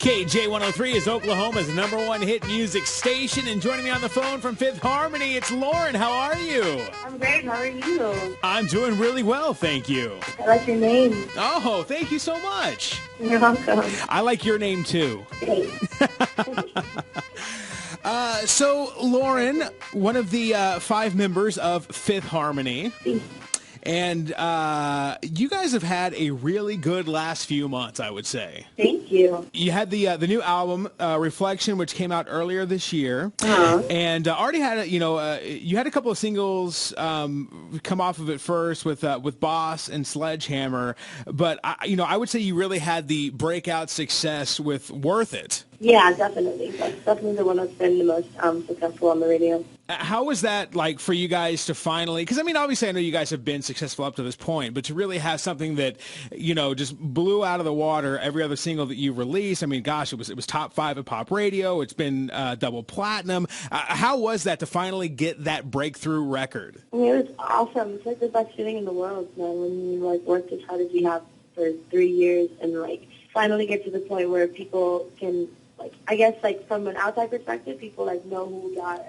KJ103 is Oklahoma's #1 hit music station, and joining me on the phone from Fifth Harmony, it's Lauren. How are you? I'm great. How are you? I'm doing really well, thank you. I like your name. Oh, thank you so much. You're welcome. I like your name, too. Great. So, Lauren, one of the 5 members of Fifth Harmony. And you guys have had a really good last few months, I would say. Thank you. You had the new album, Reflection, which came out earlier this year. And already had, you had a couple of singles come off of it first with Boss and Sledgehammer. But, I would say you really had the breakout success with Worth It. Yeah, definitely. That's definitely the one that's been the most successful on the radio. How was that like for you guys to finally, because obviously I know you guys have been successful up to this point, but to really have something that, just blew out of the water every other single that you released. Gosh, it was top 5 at pop radio. It's been double platinum. How was that to finally get that breakthrough record? It was awesome. It's like the best feeling in the world, man, when you work as hard as you have for 3 years and finally get to the point where people can, I guess from an outside perspective, people know who we are.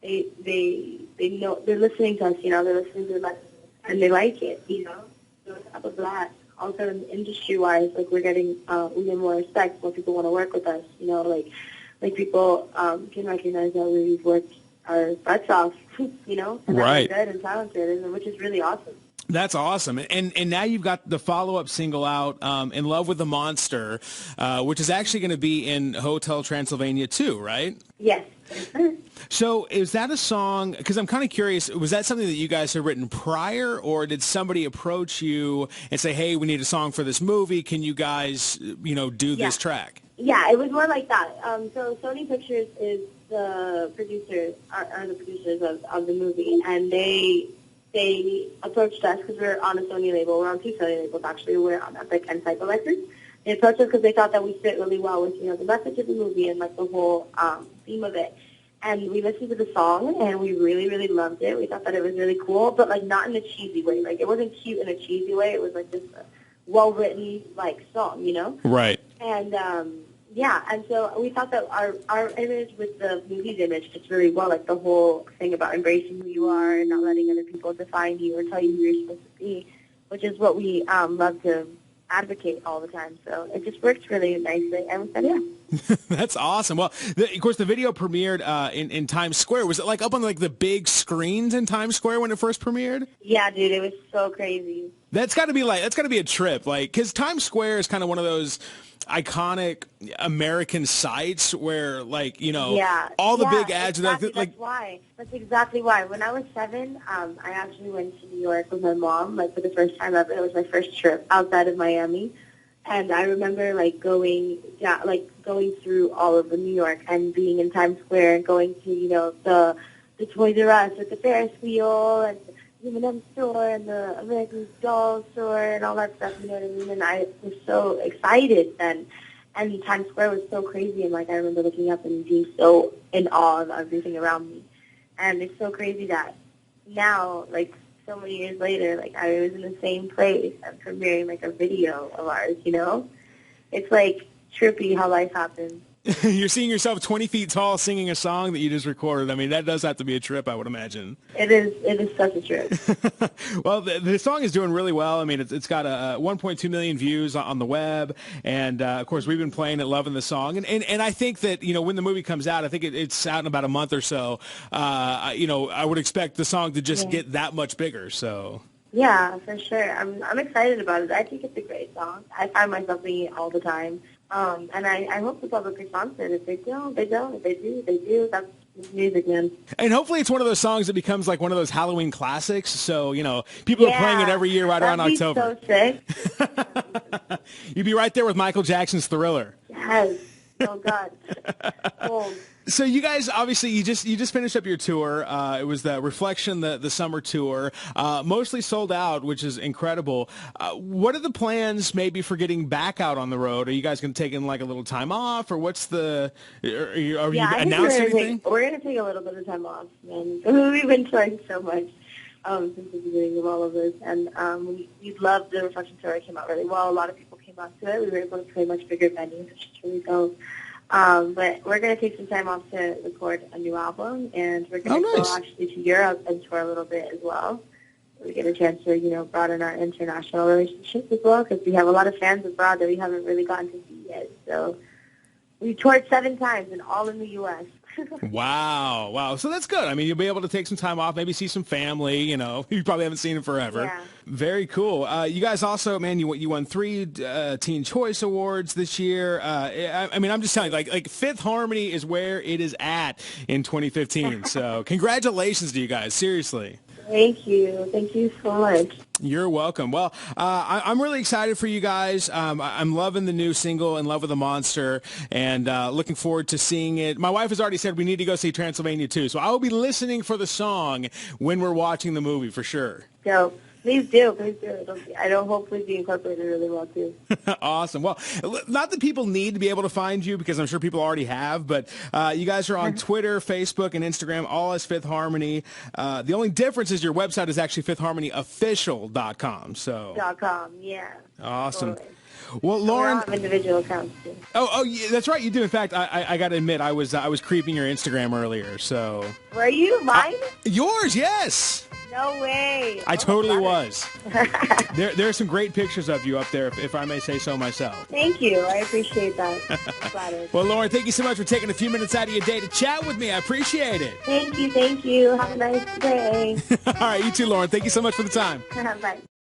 They know, they're listening to us, they're listening to us, and they like it, So on top of that, also industry-wise, we get more respect. More people want to work with us, people can recognize that we've worked our butts off, and right. That we're good and talented, which is really awesome. That's awesome. And now you've got the follow-up single out, In Love with the Monster, which is actually going to be in Hotel Transylvania 2, right? Yes. So is that a song, because I'm kind of curious, was that something that you guys had written prior, or did somebody approach you and say, hey, we need a song for this movie, can you guys, do this track? Yeah, it was more like that. So Sony Pictures is the producers, are the producers of the movie, and they approached us because we're on a Sony label. We're on 2 Sony labels, actually. We're on Epic and Psycho Records. They approached us because they thought that we fit really well with, the message of the movie and, the whole theme of it. And we listened to the song, and we really, really loved it. We thought that it was really cool, but, not in a cheesy way. It wasn't cute in a cheesy way. It was, just a well-written, song, Right. And, and so we thought that our image with the movie's image fits really well, the whole thing about embracing who you are and not letting other people define you or tell you who you're supposed to be, which is what we love to advocate all the time. So it just works really nicely, and we said, yeah. That's awesome. Well, of course, the video premiered in Times Square. Was it up on the big screens in Times Square when it first premiered? Yeah, dude, it was so crazy. That's got to be a trip, because Times Square is kind of one of those iconic American sites where, all the big ads. Exactly, that's exactly why. When I was 7, I actually went to New York with my mom, for the first time ever. It was my first trip outside of Miami. And I remember, going through all over New York and being in Times Square and going to, the Toys R Us with the Ferris wheel and the M&M store and the American Doll store and all that stuff, you know what I mean? And I was so excited then. And Times Square was so crazy, and, I remember looking up and being so in awe of everything around me. And it's so crazy that now, so many years later, I was in the same place and premiering, a video of ours, It's, trippy how life happens. You're seeing yourself 20 feet tall singing a song that you just recorded. That does have to be a trip, I would imagine. It is such a trip. Well, the song is doing really well. It's got 1.2 million views on the web, and of course we've been playing it, loving the song. And I think that when the movie comes out, I think it's out in about a month or so. I would expect the song to just get that much bigger. So. Yeah, for sure. I'm excited about it. I think it's a great song. I find myself singing it all the time. And I hope the public responds to it. If they don't, they don't. If they do, they do. That's music, man. And hopefully it's one of those songs that becomes one of those Halloween classics. So, people are playing it every year right around October. So sick. You'd be right there with Michael Jackson's Thriller. Yes. Oh, God. Cold. So you guys, obviously, you just finished up your tour. It was the Reflection, the summer tour, mostly sold out, which is incredible. What are the plans maybe for getting back out on the road? Are you guys going to take in a little time off, or what's the? Are you announcing anything? We're going to take a little bit of time off, man. We've been touring so much since the beginning of all of this, and we loved the Reflection tour. It came out really well. A lot of people came came out to it. We were able to play much bigger venues, which is really dope. But we're going to take some time off to record a new album, and we're going to go actually to Europe and tour a little bit as well. We get a chance to, broaden our international relationships as well, because we have a lot of fans abroad that we haven't really gotten to see yet. So we toured 7 times, and all in the U.S. Wow. So that's good. I mean, you'll be able to take some time off, maybe see some family, you probably haven't seen them forever. Yeah. Very cool. You guys also, man, you won 3 Teen Choice Awards this year. I mean, I'm just telling you, like Fifth Harmony is where it is at in 2015. So congratulations to you guys. Seriously. Thank you. Thank you so much. You're welcome. Well, I'm really excited for you guys. I'm loving the new single, In Love with a Monster, and looking forward to seeing it. My wife has already said we need to go see Transylvania 2, so I will be listening for the song when we're watching the movie for sure. So please do. It'll hopefully be incorporated really well, too. Awesome. Well, not that people need to be able to find you, because I'm sure people already have, but you guys are on Twitter, Facebook, and Instagram, all as Fifth Harmony. The only difference is your website is actually fifthharmonyofficial.com. So. .com, yeah. Awesome. Totally. Well, Lauren, I have individual accounts too. Oh, yeah, that's right, you do. In fact, I got to admit, I was creeping your Instagram earlier. So. Were you mine? Yours, yes. No way. I totally was. There are some great pictures of you up there, if I may say so myself. Thank you. I appreciate that. Well, Lauren, thank you so much for taking a few minutes out of your day to chat with me. I appreciate it. Thank you. Have a nice day. All right, you too, Lauren. Thank you so much for the time. Bye.